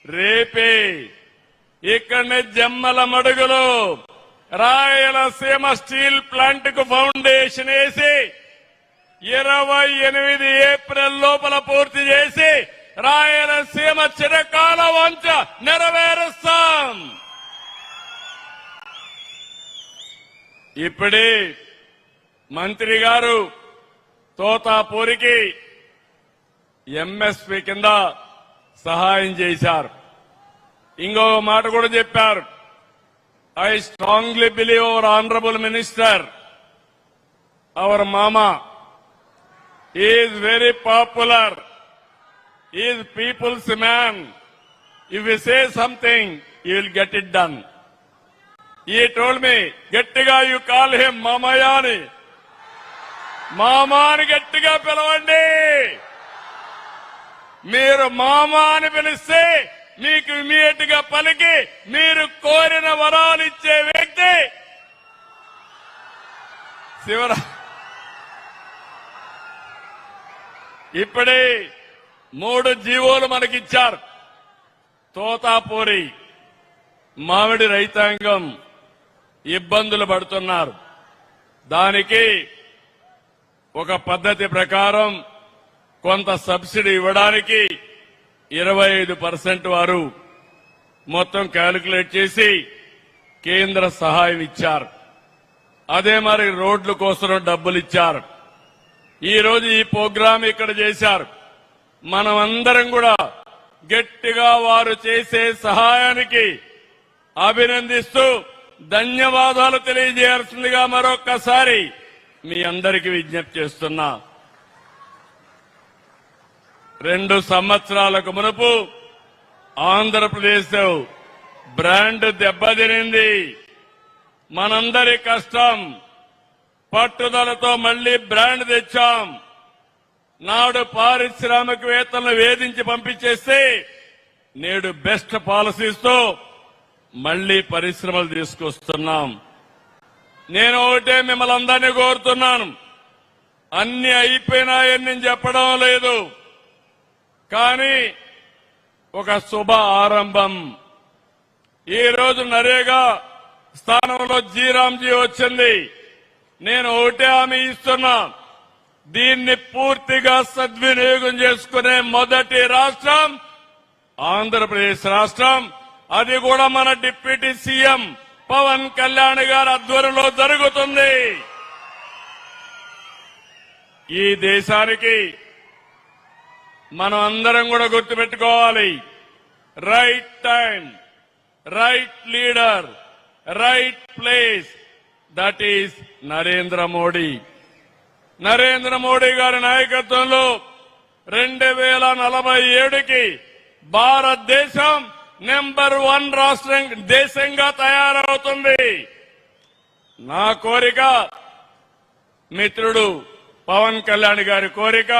రేపే ఇక్కడనే జమ్మల మడుగులో రాయలసీమ స్టీల్ ప్లాంట్ కు ఫౌండేషన్ వేసి 28 ఏప్రిల్ లోపల పూర్తి చేసి రాయలసీమ చిరకాల వంచ నెరవేరుస్తాం. ఇప్పుడే మంత్రి గారు తోతాపూరికి ఎంఎస్పీ కింద సహాయం చేశారు. ఇంకొక మాట కూడా చెప్పారు. I strongly believe our honourable minister, our మామా is very popular, is people's man. If you say something you will get it done. He told me గట్టిగా యు కాల్ హిమ్ మామయ్య అని. మామాని గట్టిగా పిలవండి. మీరు మామా అని పిలిస్తే మీకు ఇమీడియట్ గా పలికి మీరు కోరిన వరాలు ఇచ్చే వ్యక్తి ఇప్పుడే 3 జీవోలు మనకిచ్చారు. తోతాపూరి మామిడి రైతాంగం ఇబ్బందులు పడుతున్నారు. దానికి ఒక పద్ధతి ప్రకారం కొంత సబ్సిడీ ఇవ్వడానికి 25% వారు మొత్తం క్యాలిక్యులేట్ చేసి కేంద్ర సహాయం ఇచ్చారు. అదే మరి రోడ్ల కోసం డబ్బులు ఇచ్చారు. ఈ రోజు ఈ ప్రోగ్రాం ఇక్కడ చేశారు. మనమందరం కూడా గట్టిగా వారు చేసే సహాయానికి అభినందిస్తూ ధన్యవాదాలు తెలియజేయాల్సిందిగా మరొక్కసారి మీ అందరికీ విజ్ఞప్తి చేస్తున్నా. 2 సంవత్సరాలకు మునుపు ఆంధ్రప్రదేశ్ బ్రాండ్ దెబ్బతినింది. మనందరి కష్టం పట్టుదలతో మళ్లీ బ్రాండ్ తెచ్చాం. నాడు పారిశ్రామికవేత్తలను వేధించి పంపించేస్తే నేడు బెస్ట్ పాలసీస్తో మళ్లీ పరిశ్రమలు తీసుకొస్తున్నాం. నేను ఒకటే మిమ్మల్ని అందరినీ కోరుతున్నాను. అన్ని అయిపోయినాయని నేను చెప్పడం లేదు, కానీ ఒక శుభ ఆరంభం. ఈ రోజు నరేగా స్థానంలో జీరాంజీ వచ్చింది. నేను ఒకటే హామీ ఇస్తున్నా, దీన్ని పూర్తిగా సద్వినియోగం చేసుకునే మొదటి రాష్ట్రం ఆంధ్రప్రదేశ్ రాష్ట్రం. అది కూడా మన డిప్యూటీ సీఎం పవన్ కళ్యాణ్ గారి ఆధ్వర్యంలో జరుగుతుంది. ఈ దేశానికి మనం అందరం కూడా గుర్తుపెట్టుకోవాలి, right time, right leader, right place, that is Narendra Modi. Narendra Modi గారి నాయకత్వంలో 2047కి భారతదేశం నెంబర్ 1 రాష్ట్రం దేశంగా తయారవుతుంది. నా కోరిక, మిత్రుడు పవన్ కళ్యాణ్ గారి కోరిక,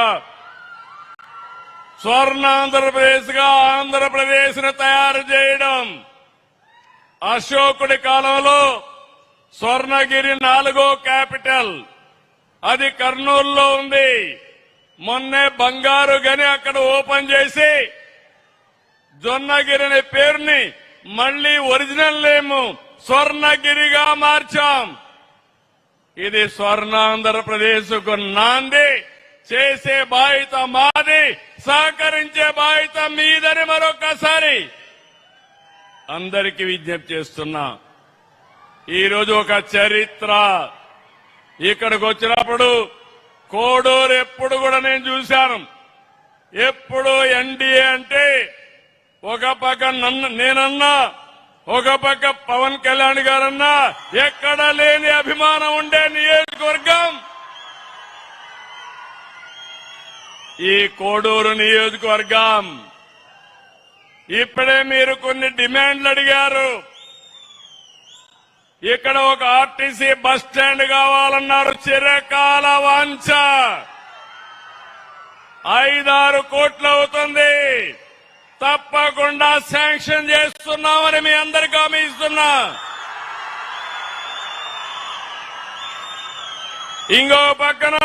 స్వర్ణాంధ్రప్రదేశ్ గా ఆంధ్రప్రదేశ్ ను తయారు చేయడం. అశోకుడి కాలంలో స్వర్ణగిరి 4వ క్యాపిటల్, అది కర్నూలులో ఉంది. మొన్నే బంగారు గని అక్కడ ఓపెన్ చేసి జొన్నగిరి అనే పేరుని మళ్లీ ఒరిజినల్ నేమ్ స్వర్ణగిరిగా మార్చాం. ఇది స్వర్ణాంధ్రప్రదేశ్ కు నాంది. చేసే బాధ్యత మాది, సహకరించే బాధ్యత మీదని మరొకసారి అందరికీ విజ్ఞప్తి చేస్తున్నా. ఈరోజు ఒక చరిత్ర. ఇక్కడికి వచ్చినప్పుడు కోడూరు ఎప్పుడు కూడా నేను చూశాను. ఎప్పుడు ఎన్డీఏ అంటే ఒక పక్క నేనన్నా, ఒక పక్క పవన్ కళ్యాణ్ గారన్నా, ఎక్కడ లేని అభిమానం ఉండే నియోజకవర్గం ఈ కోడూరు నియోజకవర్గం. ఇప్పుడే మీరు కొన్ని డిమాండ్లు అడిగారు. ఇక్కడ ఒక ఆర్టీసీ బస్ స్టాండ్ కావాలన్నారు. చిరకాల వాంఛ. 5-6 కోట్లు అవుతుంది. తప్పకుండా శాంక్షన్ చేస్తున్నామని మీ అందరికీ హామీ ఇస్తున్నా. ఇంకో పక్కన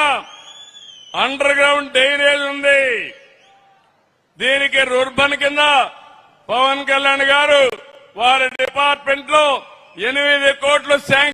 అండర్ గ్రౌండ్ డ్రైనేజ్ ఉంది. దీనికి రుర్బన్ కింద పవన్ కళ్యాణ్ గారు వారి డిపార్ట్మెంట్ లో 8 కోట్లు శాంక్షన్